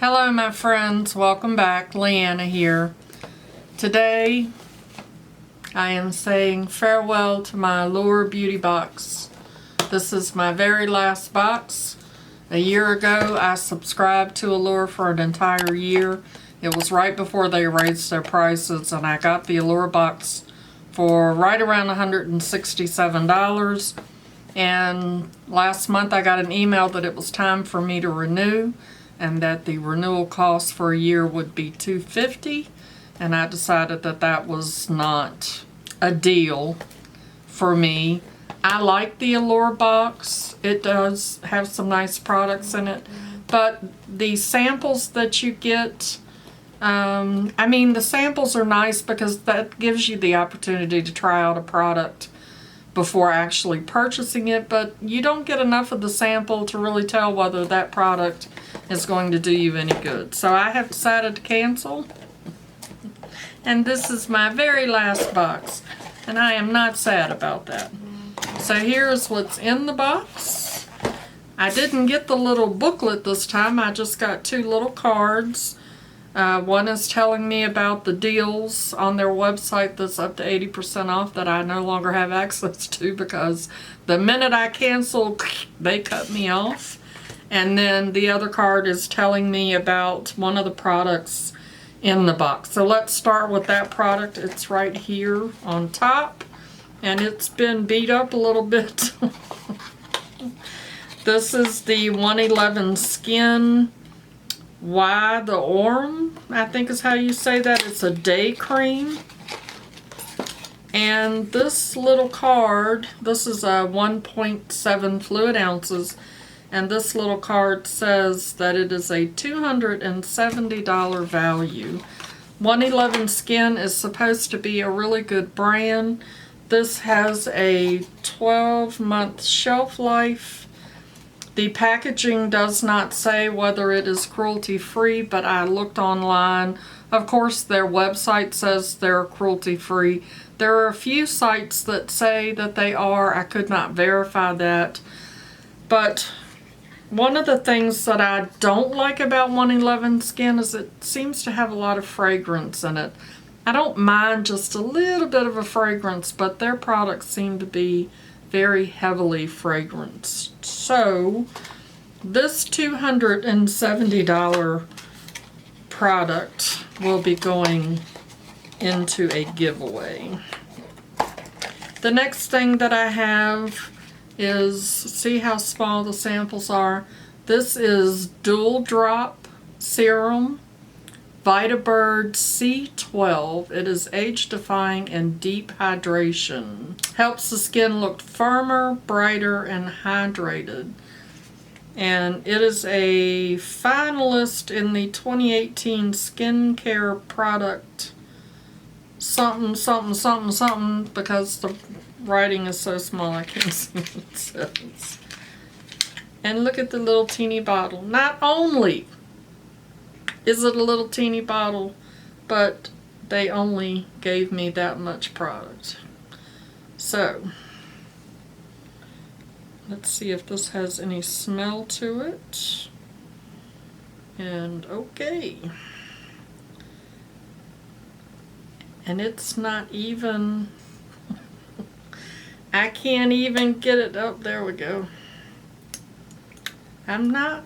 Hello my friends, welcome back. Leanna here. Today I am saying farewell to my Allure beauty box. This is my very last box. A year ago I subscribed to Allure for an entire year. It was right before they raised their prices and I got the Allure box for right around $167. And last month I got an email that it was time for me to renew and that the renewal cost for a year would be $250, and I decided that that was not a deal for me. I like the Allure box. It does have some nice products in it, but the samples that you get, I mean the samples are nice because that gives you the opportunity to try out a product before actually purchasing it, but you don't get enough of the sample to really tell whether that product is going to do you any good. So I have decided to cancel, and this is my very last box, and I am not sad about that. So here's what's in the box. I didn't get the little booklet this time, I just got two little cards. One is telling me about the deals on their website that's up to 80% off that I no longer have access to because the minute I cancel, they cut me off. And then the other card is telling me about one of the products in the box. So let's start with that product. It's right here on top, and it's been beat up a little bit. This is the 111 Skin the Orm, I think is how you say that. It's a day cream. And this little card, this is a 1.7 fluid ounces, and this little card says that it is a $270 value. 111 Skin is supposed to be a really good brand. This has a 12-month shelf life. The packaging does not say whether it is cruelty-free, but I looked online. Of course, their website says they're cruelty-free. There are a few sites that say that they are. I could not verify that. But one of the things that I don't like about 111 Skin is it seems to have a lot of fragrance in it. I don't mind just a little bit of a fragrance, but their products seem to be very heavily fragranced. So this $270 product will be going into a giveaway. The next thing that I have is, see how small the samples are? This is Dual Drop Serum VitaBird C12. It is age-defying and deep hydration. Helps the skin look firmer, brighter, and hydrated. And it is a finalist in the 2018 skincare product something, something, something, something, because the writing is so small I can't see what it says. And look at the little teeny bottle. Not only is it a little teeny bottle, but they only gave me that much product. So, let's see if this has any smell to it. And okay. And it's not even, I can't even get it up. There we go. I'm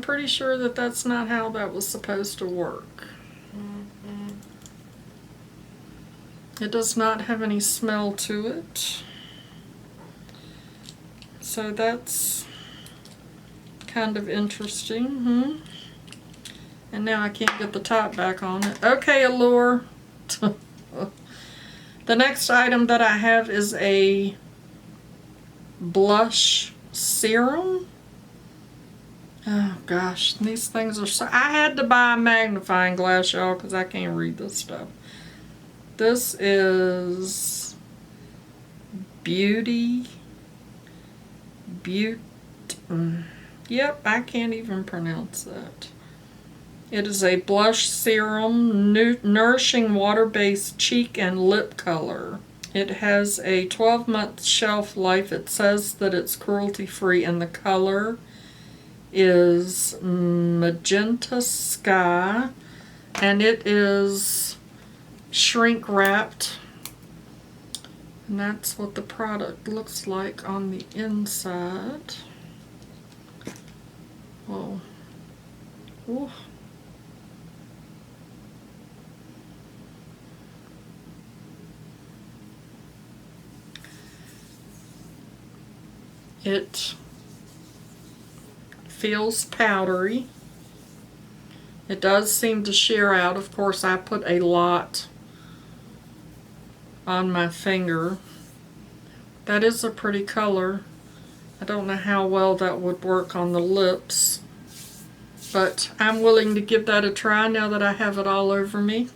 pretty sure that that's not how that was supposed to work. It does not have any smell to it. So that's kind of interesting. And now I can't get the top back on it. Okay, Allure. The next item that I have is a blush serum. Oh gosh, these things are so... I had to buy a magnifying glass, y'all, because I can't read this stuff. This is Yep, I can't even pronounce that. It is a blush serum, nourishing water-based cheek and lip color. It has a 12-month shelf life. It says that it's cruelty-free, and the color is Magenta Sky, and it is shrink wrapped. And that's what the product looks like on the inside. Whoa. Ooh. It feels powdery. It does seem to shear out. Of course, I put a lot on my finger. That is a pretty color. I don't know how well that would work on the lips, but I'm willing to give that a try now that I have it all over me.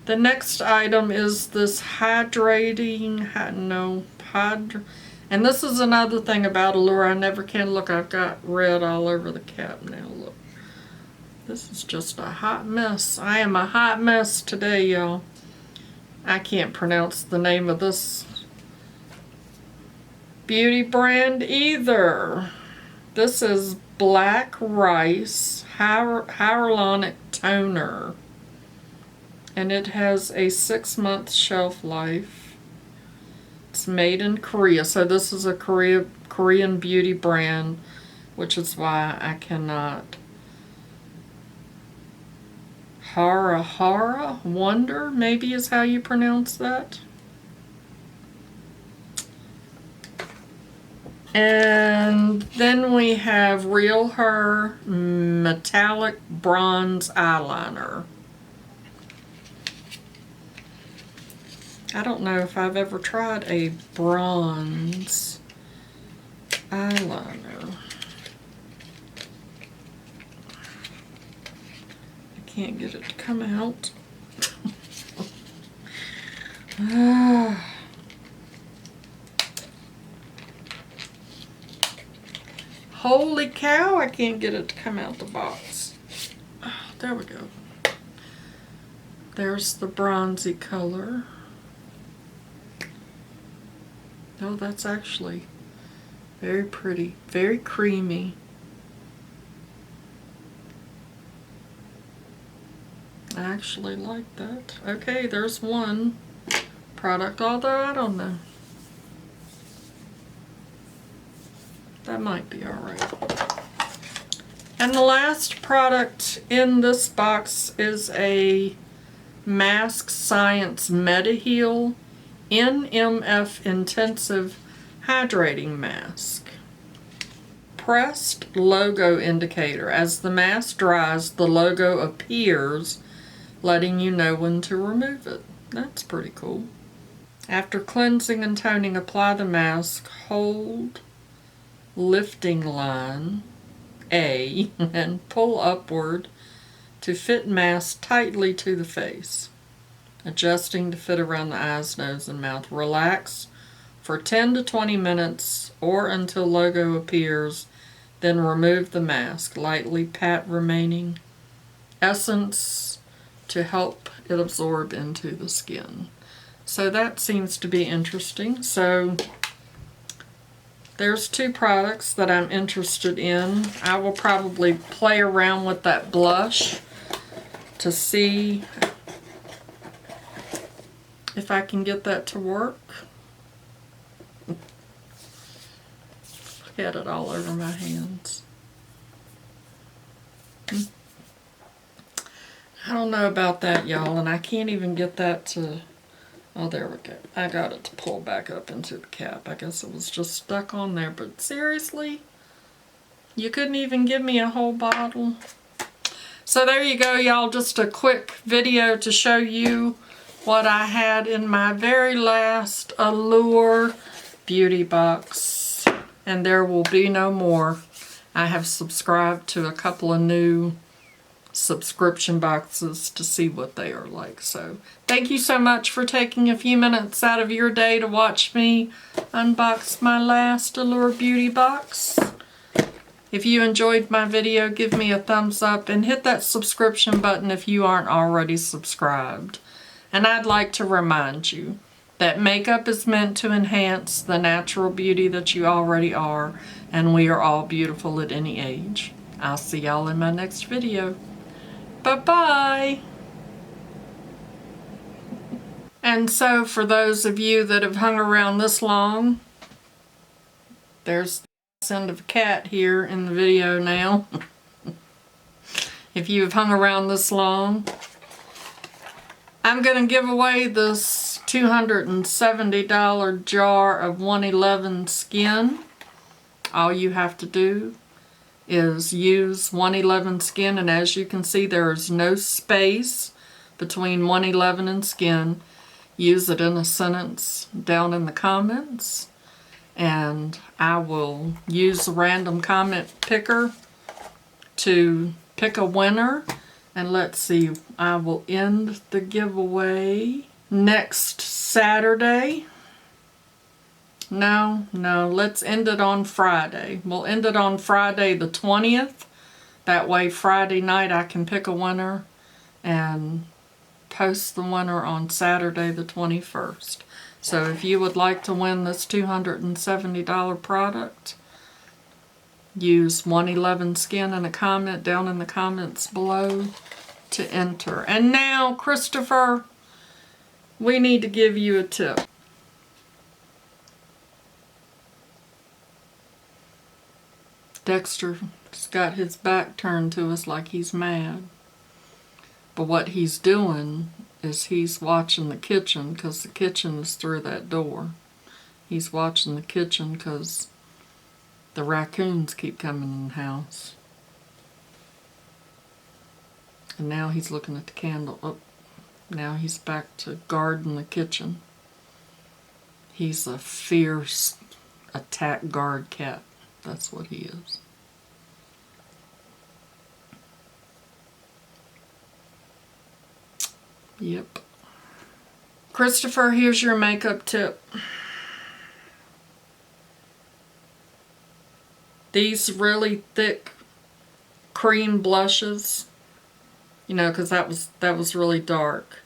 The next item is this hydrating, and this is another thing about Allure. I never can look. I've got red all over the cap now. Look. This is just a hot mess. I am a hot mess today, y'all. I can't pronounce the name of this beauty brand either. This is Black Rice Hyaluronic Toner. And it has a 6-month shelf life. It's made in Korea, so this is a Korean beauty brand, which is why I cannot. HaruHaru Wonder, maybe is how you pronounce that. And then we have Real Her Metallic Bronze Eyeliner. I don't know if I've ever tried a bronze eyeliner. I can't get it to come out. Holy cow, I can't get it to come out the box. Oh, there we go. There's the bronzy color. Oh, that's actually very pretty, very creamy. I actually like that. Okay, there's one product, although I don't know. That might be alright. And the last product in this box is a Mask Science MediHeal NMF Intensive Hydrating Mask. Pressed logo indicator. As the mask dries, the logo appears, letting you know when to remove it. That's pretty cool. After cleansing and toning, apply the mask. Hold lifting line A and pull upward to fit mask tightly to the face, adjusting to fit around the eyes, nose, and mouth. Relax for 10 to 20 minutes or until logo appears, then remove the mask. Lightly pat remaining essence to help it absorb into the skin. So that seems to be interesting. So there's two products that I'm interested in. I will probably play around with that blush to see if I can get that to work. Get it all over my hands. I don't know about that, y'all, and I can't even get that to... Oh, there we go. I got it to pull back up into the cap. I guess it was just stuck on there, but seriously? You couldn't even give me a whole bottle? So there you go, y'all. Just a quick video to show you what I had in my very last Allure beauty box. And there will be no more. I have subscribed to a couple of new subscription boxes to see what they are like. So thank you so much for taking a few minutes out of your day to watch me unbox my last Allure beauty box. If you enjoyed my video, give me a thumbs up and hit that subscription button if you aren't already subscribed. And I'd like to remind you that makeup is meant to enhance the natural beauty that you already are, and we are all beautiful at any age. I'll see y'all in my next video. Bye-bye! And so for those of you that have hung around this long, there's the end of a cat here in the video now. If you have hung around this long, I'm going to give away this $270 jar of 111 Skin. All you have to do is use 111 Skin, and as you can see, there is no space between 111 and Skin. Use it in a sentence down in the comments, and I will use the random comment picker to pick a winner. And let's see, I will end the giveaway next Saturday. No, let's end it on Friday. We'll end it on Friday the 20th. That way Friday night I can pick a winner and post the winner on Saturday the 21st. So if you would like to win this $270 product, use 111 Skin in a comment down in the comments below to enter. And now, Christopher, we need to give you a tip. Dexter's got his back turned to us like he's mad. But what he's doing is he's watching the kitchen, because the kitchen is through that door. He's watching the kitchen because the raccoons keep coming in the house. And now he's looking at the candle. Oh, now he's back to guarding the kitchen. He's a fierce attack guard cat. That's what he is. Yep. Christopher, here's your makeup tip. These really thick cream blushes, you know, because that was really dark.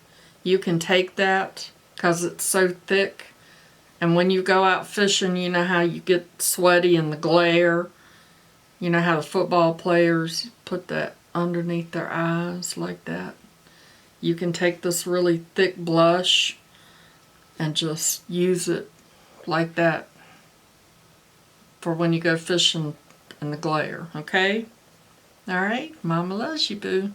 You can take that because it's so thick, and when you go out fishing, you know how you get sweaty in the glare. You know how the football players put that underneath their eyes like that. You can take this really thick blush and just use it like that for when you go fishing in the glare, okay? All right, Mama loves you, boo.